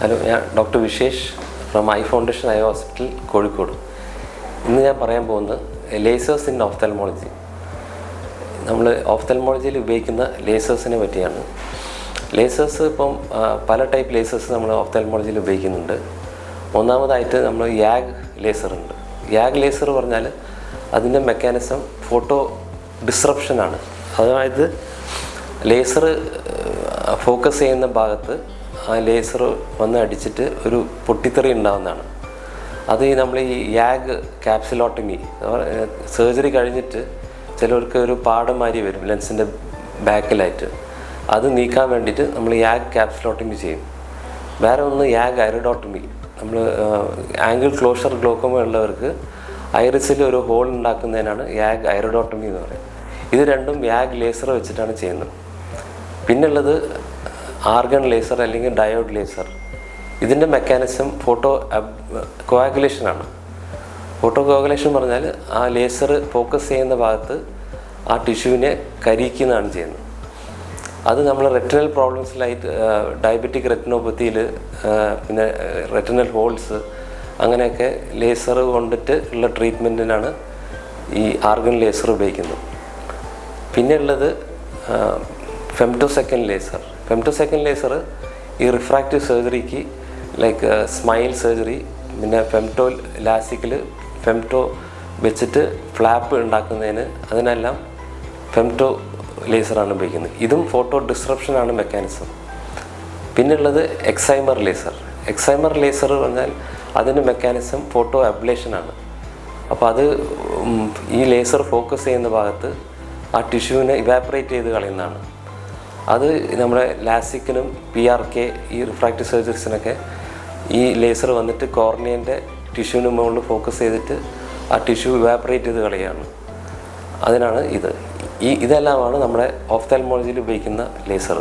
Hello, ഞാൻ doctor Vishesh from eye foundation eye hospital Kozhikode. ഇന്ന് ഞാൻ പറയാൻ പോകുന്നത് ലേസേഴ്സ് ഇൻ ഓഫ്താൽമോളജി. നമ്മൾ ഓഫ്താൽമോളജിയിൽ ഉപയോഗിക്കുന്ന ലേസേഴ്സിനെ പറ്റിയാണ്. ലേസേഴ്സ് ഇപ്പം പല ടൈപ്പ് ലേസേഴ്സ് നമ്മൾ ഓഫ്താൽമോളജിയിൽ ഉപയോഗിക്കുന്നുണ്ട്. ഒന്നാമതായിട്ട് നമ്മൾ യാഗ് ലേസർ ഉണ്ട്. യാഗ് ലേസർ പറഞ്ഞാൽ അതിൻ്റെ മെക്കാനിസം ഫോട്ടോ ഡിസ്റപ്ഷനാണ്. അതായത് ലേസർ ഫോക്കസ് ചെയ്യുന്ന ഭാഗത്ത് ആ ലേസർ വന്ന് അടിച്ചിട്ട് ഒരു പൊട്ടിത്തെറി ഉണ്ടാകുന്നതാണ്. അത് നമ്മൾ ഈ യാഗ് ക്യാപ്സുലോട്ടമി സർജറി കഴിഞ്ഞിട്ട് ചിലർക്ക് ഒരു പാടമാരി വരും ലെൻസിൻ്റെ ബാക്കിലായിട്ട്. അത് നീക്കാൻ വേണ്ടിയിട്ട് നമ്മൾ യാഗ് ക്യാപ്സുലോട്ടമി ചെയ്യും. വേറെ ഒന്ന് യാഗ് ഐറിഡോട്ടമി. നമ്മൾ ആംഗിൾ ക്ലോഷർ ഗ്ലോക്കോമ ഉള്ളവർക്ക് ഐറിസിൽ ഒരു ഹോൾ ഉണ്ടാക്കുന്നതിനാണ് യാഗ് ഐറിഡോട്ടമി എന്ന് പറയുന്നത്. ഇത് രണ്ടും യാഗ് ലേസർ വെച്ചിട്ടാണ് ചെയ്യുന്നത്. പിന്നുള്ളത് ആർഗൺ ലേസർ അല്ലെങ്കിൽ ഡയോഡ് ലേസർ. ഇതിൻ്റെ മെക്കാനിസം ഫോട്ടോ കോയാഗുലേഷനാണ്. ഫോട്ടോ കോയാഗുലേഷൻ പറഞ്ഞാൽ ആ ലേസർ ഫോക്കസ് ചെയ്യുന്ന ഭാഗത്ത് ആ ടിഷ്യൂവിനെ കരിക്കുന്നതാണ് ചെയ്യുന്നത്. അത് നമ്മൾ റെറ്റിനൽ പ്രോബ്ലംസിലായിട്ട് ഡയബറ്റിക് റെറ്റിനോപ്പത്തിയിൽ പിന്നെ റെറ്റിനൽ ഹോൾസ് അങ്ങനെയൊക്കെ ലേസർ കൊണ്ടിട്ട് ഉള്ള ട്രീറ്റ്മെൻറ്റിനാണ് ഈ ആർഗൺ ലേസർ ഉപയോഗിക്കുന്നത്. പിന്നെ ഉള്ളത് ഫെംറ്റോസെക്കൻഡ് ലേസർ. ഫെംറ്റോസെക്കൻഡ് ലേസർ ഈ റിഫ്രാക്റ്റീവ് സർജറിക്ക് ലൈക്ക് സ്മൈൽ സർജറി, പിന്നെ ഫെംറ്റോ ലാസിക്കിൽ ഫെംറ്റോ വെച്ചിട്ട് ഫ്ലാപ്പ് ഉണ്ടാക്കുന്നതിന് അതിനെല്ലാം ഫെംറ്റോ ലേസറാണ് ഉപയോഗിക്കുന്നത്. ഇതും ഫോട്ടോ ഡിസ്റപ്ഷനാണ് മെക്കാനിസം. പിന്നുള്ളത് എക്സൈമർ ലേസർ. എക്സൈമർ ലേസർ പറഞ്ഞാൽ അതിൻ്റെ മെക്കാനിസം ഫോട്ടോ അബ്ലേഷനാണ്. അപ്പോൾ അത് ഈ ലേസർ ഫോക്കസ് ചെയ്യുന്ന ഭാഗത്ത് ആ ടിഷ്യൂവിനെ ഇവാപ്പറേറ്റ് ചെയ്ത് കളയുന്നതാണ്. അത് നമ്മുടെ ലാസിക്കിനും PRK ഈ റിഫ്രാക്റ്റീവ് സർജറീസിനൊക്കെ ഈ ലേസർ വന്നിട്ട് കോർണിയൻ്റെ ടിഷ്യൂവിന് മുകളിൽ ഫോക്കസ് ചെയ്തിട്ട് ആ ടിഷ്യൂ ഇവാപ്പറേറ്റ് ചെയ്ത് കളയുകയാണ്. അതിനാണ് ഇതെല്ലാമാണ് നമ്മുടെ ഓഫ്താൽമോളജിയിൽ ഉപയോഗിക്കുന്ന ലേസർ.